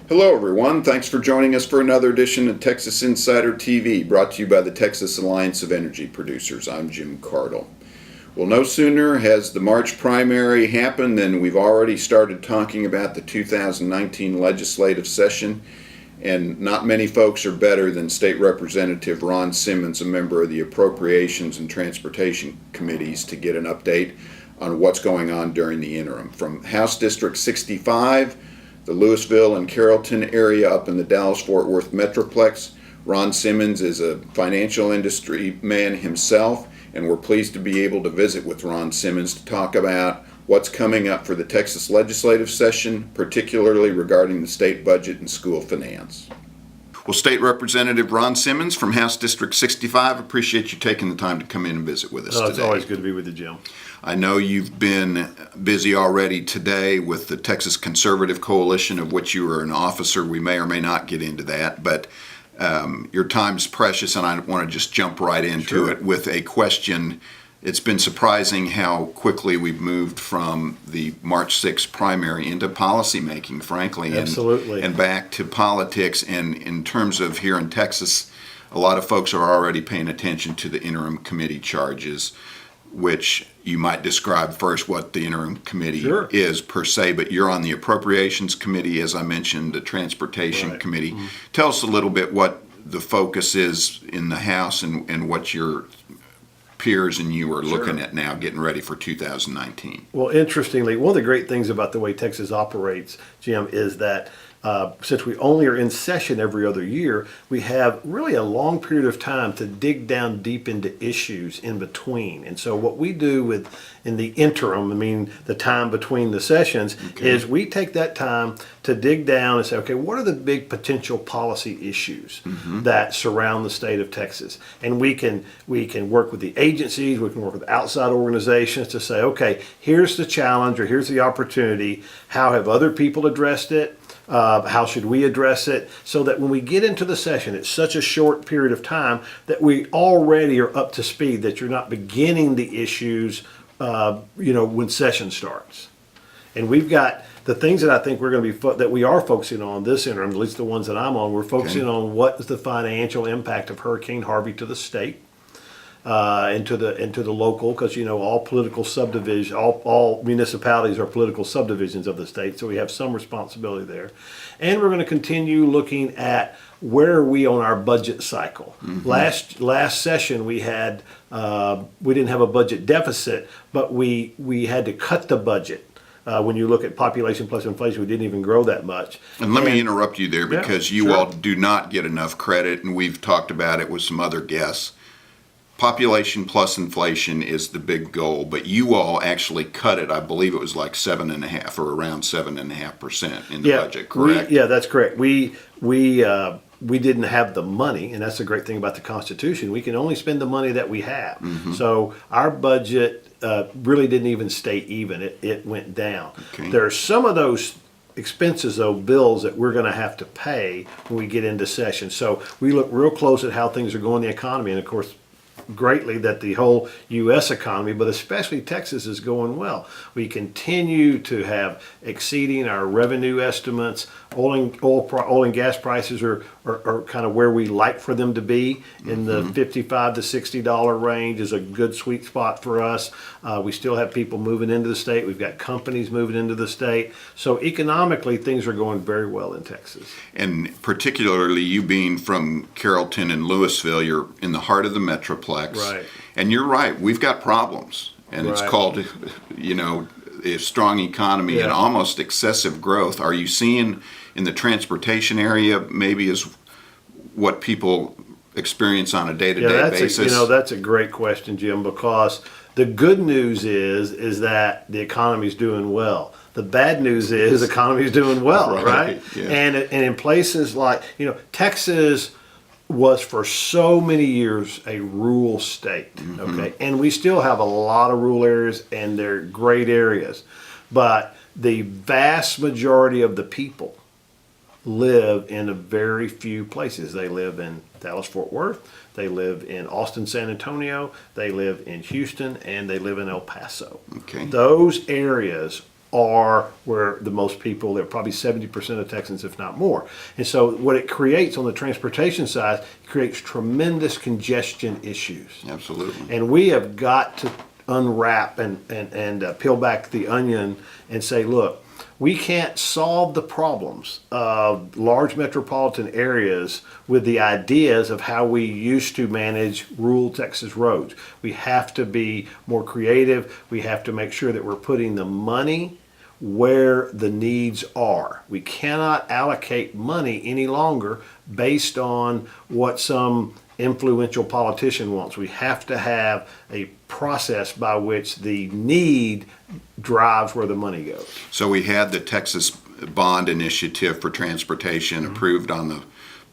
Hello everyone, thanks for joining us for another edition of Texas Insider TV, brought to you by the Texas Alliance of Energy Producers. I'm Jim Cardle. Well, no sooner has the March primary happened than we've already started talking about the 2019 legislative session, and not many folks are better than State Representative Ron Simmons, a member of the Appropriations and Transportation Committees, to get an update on what's going on during the interim. From House District 65, the Louisville and Carrollton area up in the Dallas-Fort Worth Metroplex, Ron Simmons is a financial industry man himself, and we're pleased to be able to visit with Ron Simmons to talk about what's coming up for the Texas legislative session, particularly regarding the state budget and school finance. Well, State Representative Ron Simmons from House District 65, appreciate you taking the time to come in and visit with us today. It's always good to be with you, Jim. I know you've been busy already today with the Texas Conservative Coalition, of which you are an officer. We may or may not get into that, but your time's precious, and I want to just jump right into it with a question. It's been surprising how quickly we've moved from the March 6th primary into policymaking, frankly, Absolutely. And back to politics. And in terms of here in Texas, a lot of folks are already paying attention to the interim committee charges, which you might describe first what the interim committee is per se, but you're on the Appropriations Committee, as I mentioned, the Transportation Committee. Mm-hmm. Tell us a little bit what the focus is in the House and what your peers and you are looking at now, getting ready for 2019. Well, interestingly, one of the great things about the way Texas operates, Jim, is that since we only are in session every other year, we have really a long period of time to dig down deep into issues in between. And so what we do in the interim, I mean the time between the sessions, is we take that time to dig down and say, okay, what are the big potential policy issues that surround the state of Texas? And we can work with the agencies, we can work with outside organizations to say, okay, here's the challenge or here's the opportunity. How have other people addressed it? How should we address it, so that when we get into the session, it's such a short period of time that we already are up to speed, that you're not beginning the issues when session starts. And we've got the things that I think we're going to be that we are focusing on this interim, at least the ones that I'm on. We're focusing on what is the financial impact of Hurricane Harvey to the state. Into the local, because all political subdivision, all municipalities are political subdivisions of the state, so we have some responsibility there. And we're going to continue looking at where are we on our budget cycle. Last session we had we didn't have a budget deficit, but we had to cut the budget. When you look at population plus inflation, we didn't even grow that much. And let me interrupt you there, because you all do not get enough credit, and we've talked about it with some other guests. Population plus inflation is the big goal, but you all actually cut it. I believe it was like 7.5% or around 7.5% in the budget, correct? That's correct. We didn't have the money, and that's the great thing about the Constitution. We can only spend the money that we have. So our budget really didn't even stay even. It went down. There are some of those expenses, though, bills that we're going to have to pay when we get into session. So we look real close at how things are going in the economy, and of course, greatly that the whole U.S. economy, but especially Texas, is going well. We continue to have exceeding our revenue estimates. Oil and gas prices are kind of where we like for them to be, in the $55 to $60 range is a good sweet spot for us. We still have people moving into the state. We've got companies moving into the state. So economically, things are going very well in Texas. And particularly you being from Carrollton and Louisville, you're in the heart of the Metroplex. Right. And you're right, we've got problems. And it's called, a strong economy and almost excessive growth. Are you seeing in the transportation area maybe is what people experience on a day-to-day basis? That's a great question, Jim, because the good news is that the economy's doing well. The bad news is the economy's doing well, right? Yeah. And in places like, Texas was for so many years a rural state, okay? And we still have a lot of rural areas, and they're great areas. But the vast majority of the people live in a very few places. They live in Dallas-Fort Worth, they live in Austin, San Antonio, they live in Houston, and they live in El Paso. Okay. Those areas are where the most people, they're probably 70% of Texans, if not more. And so what it creates on the transportation side, it creates tremendous congestion issues. Absolutely. And we have got to unwrap and peel back the onion and say, look, we can't solve the problems of large metropolitan areas with the ideas of how we used to manage rural Texas roads. We have to be more creative. We have to make sure that we're putting the money where the needs are. We cannot allocate money any longer based on what some influential politician wants. We have to have a process by which the need drives where the money goes. So we had the Texas Bond Initiative for Transportation approved on the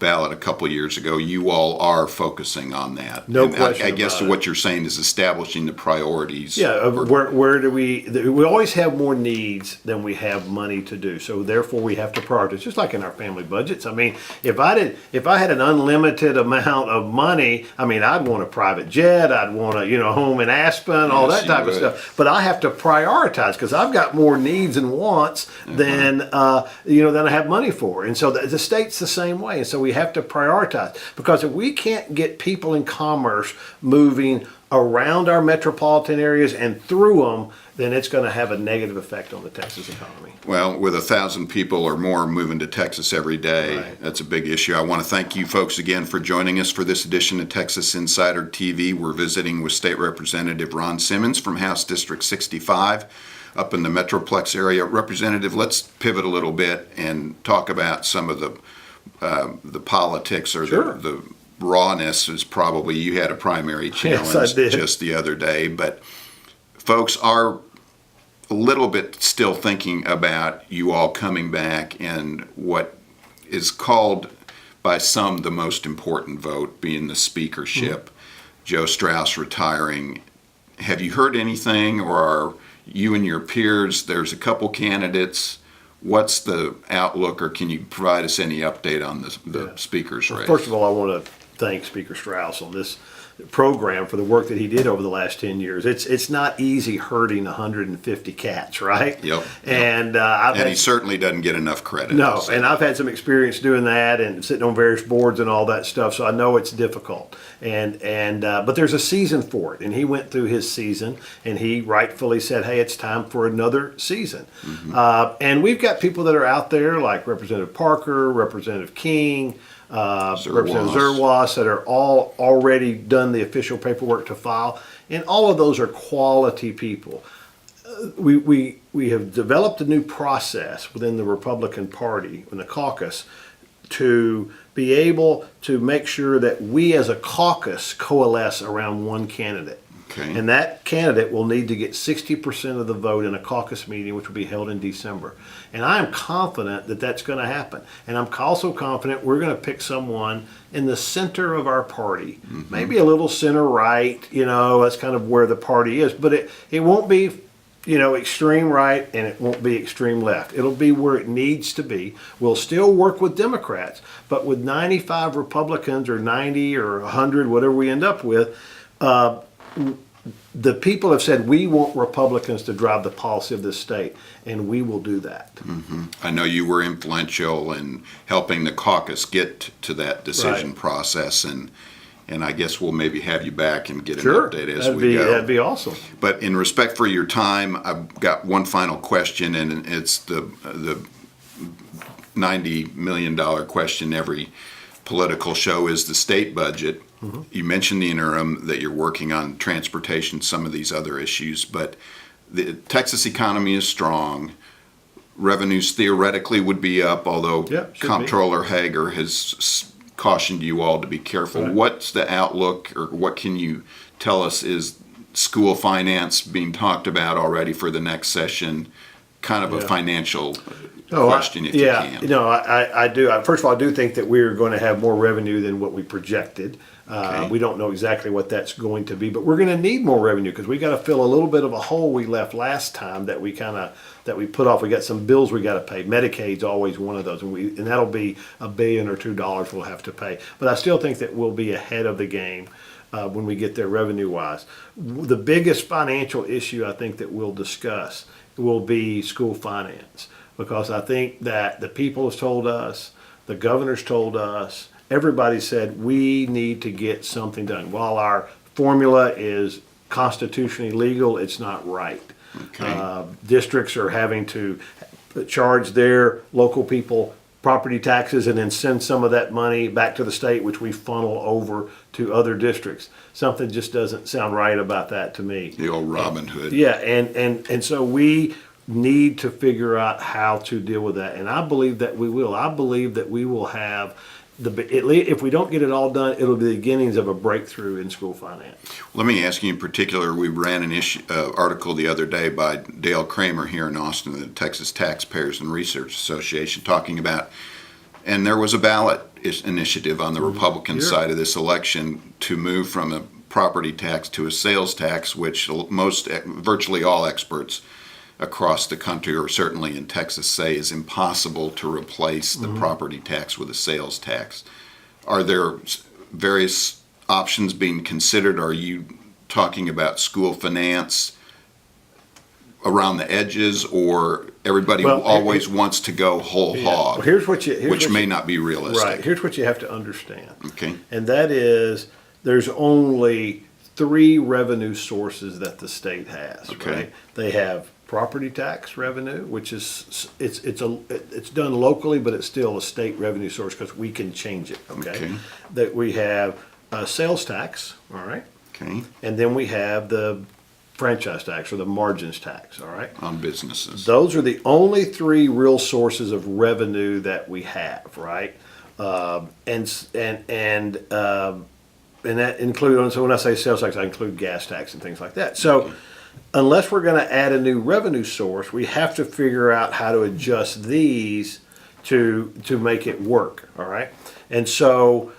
ballot a couple of years ago. You all are focusing on that. No And question I guess about it. what you're saying is establishing the priorities. Yeah, where do we always have more needs than we have money to do. So therefore we have to prioritize, just like in our family budgets. I mean, if I had an unlimited amount of money, I mean, I'd want a private jet, I'd want a, home in Aspen, all Yes, that type you of would. stuff. But I have to prioritize because I've got more needs and wants than I have money for. And so the state's the same way. And so we have to prioritize, because if we can't get people in commerce moving around our metropolitan areas and through them, then it's going to have a negative effect on the Texas economy. Well, with 1,000 people or more moving to Texas every day, Right. That's a big issue. I want to thank you folks again for joining us for this edition of Texas Insider TV. We're visiting with State Representative Ron Simmons from House District 65 up in the Metroplex area. Representative, let's pivot a little bit and talk about some of the politics or Sure. the rawness. Is probably, you had a primary challenge Yes, I did. just the other day, but folks are a little bit still thinking about you all coming back and what is called by some the most important vote, being the speakership. Joe Strauss retiring. Have you heard anything, or are you and your peers, there's a couple candidates, what's the outlook, or can you provide us any update on the speaker's race? First of all, I want to thank Speaker Strauss on this program for the work that he did over the last 10 years. It's not easy herding 150 cats, right? Yep. And And he certainly doesn't get enough credit. No, and I've had some experience doing that and sitting on various boards and all that stuff, so I know it's difficult. But there's a season for it, and he went through his season, and he rightfully said, "Hey, it's time for another season." And we've got people that are out there like Representative Parker, Representative King, Representative Zerwas, that are all already done the official paperwork to file, and all of those are quality people. We have developed a new process within the Republican Party, in the caucus, to be able to make sure that we as a caucus coalesce around one candidate. Okay. And that candidate will need to get 60% of the vote in a caucus meeting, which will be held in December. And I am confident that that's going to happen. And I'm also confident we're going to pick someone in the center of our party, maybe a little center right, that's kind of where the party is. But it won't be extreme right, and it won't be extreme left. It'll be where it needs to be. We'll still work with Democrats, but with 95 Republicans or 90 or 100, whatever we end up with, the people have said we want Republicans to drive the policy of this state, and we will do that. I know you were influential in helping the caucus get to that decision Right. process, and I guess we'll maybe have you back and get Sure, an update as we go. that'd be awesome. But in respect for your time, I've got one final question, and it's the $90 million question every political show is the state budget. You mentioned the interim, that you're working on transportation, some of these other issues, but the Texas economy is strong. Revenues theoretically would be up, although Yeah, should be. Comptroller Hager has cautioned you all to be careful. Right. What's the outlook, or what can you tell us? Is school finance being talked about already for the next session? Kind of a Yeah. financial question, if you can. I do. First of all, I do think that we're going to have more revenue than what we projected. Okay. We don't know exactly what that's going to be, but we're going to need more revenue because we got to fill a little bit of a hole we left last time that we put off. We got some bills we got to pay. Medicaid's always one of those, and that'll be $1 billion or $2 we'll have to pay. But I still think that we'll be ahead of the game when we get there revenue wise. The biggest financial issue I think that we'll discuss will be school finance, because I think that the people have told us, the governor's told us, everybody said we need to get something done. While our formula is constitutionally legal, it's not right. Okay. Districts are having to charge their local people property taxes and then send some of that money back to the state, which we funnel over to other districts. Something just doesn't sound right about that to me. The old Robin Hood. Yeah, and so we need to figure out how to deal with that, and I believe that we will. I believe that we will have if we don't get it all done, it'll be the beginnings of a breakthrough in school finance. Let me ask you in particular, we ran an article the other day by Dale Kramer here in Austin, the Texas Taxpayers and Research Association, talking about, and there was a ballot initiative on the Republican side of this election to move from a property tax to a sales tax, which virtually all experts across the country, or certainly in Texas, say is impossible to replace the property tax with a sales tax. Are there various options being considered? Are you talking about school finance around the edges, or everybody always wants to go whole hog? Well, which may not be realistic. Right. Here's what you have to understand. Okay. And that is, there's only 3 revenue sources that the state has. Okay. Right? They have property tax revenue, which is it's done locally, but it's still a state revenue source because we can change it. Okay. That we have sales tax. All right. Okay. And then we have the franchise tax, or the margins tax. All right. On businesses. Those are the only 3 real sources of revenue that we have. Right. And that include, so when I say sales tax, I include gas tax and things like that. So unless we're going to add a new revenue source, we have to figure out how to adjust these to make it work. All right. And so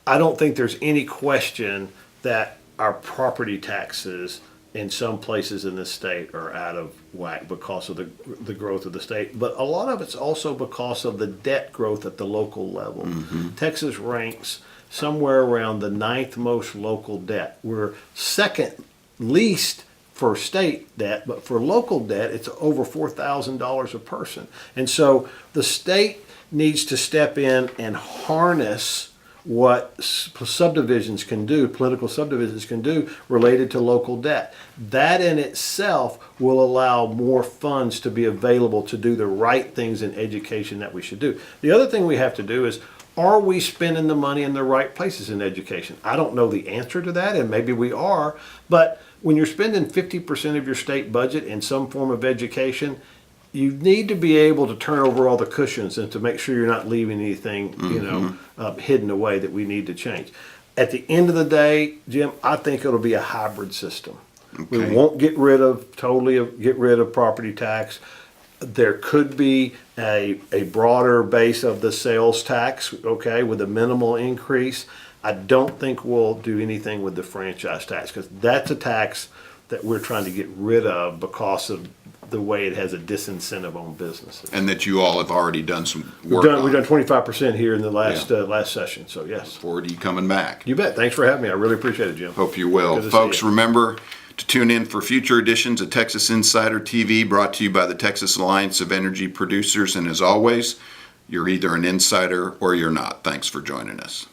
I don't think there's any question that our property taxes in some places in the state are out of whack because of the growth of the state. But a lot of it's also because of the debt growth at the local level. Texas ranks somewhere around the 9th most local debt. We're second least for state debt, but for local debt, it's over $4,000 a person. And so the state needs to step in and harness what subdivisions can do, political subdivisions can do related to local debt. That in itself will allow more funds to be available to do the right things in education that we should do. The other thing we have to do is, are we spending the money in the right places in education? I don't know the answer to that, and maybe we are, but when you're spending 50% of your state budget in some form of education, you need to be able to turn over all the cushions and to make sure you're not leaving anything, hidden away that we need to change. At the end of the day, Jim, I think it'll be a hybrid system. Okay. We won't get rid of property tax. There could be a broader base of the sales tax, okay, with a minimal increase. I don't think we'll do anything with the franchise tax, because that's a tax that we're trying to get rid of because of the way it has a disincentive on businesses. And that you all have already done some work We've done 25% here in the last session, so yes. Look forward to you coming back. You bet. Thanks for having me. I really appreciate it, Jim. Hope you will. Folks, remember to tune in for future editions of Texas Insider TV, brought to you by the Texas Alliance of Energy Producers. And as always, you're either an insider or you're not. Thanks for joining us.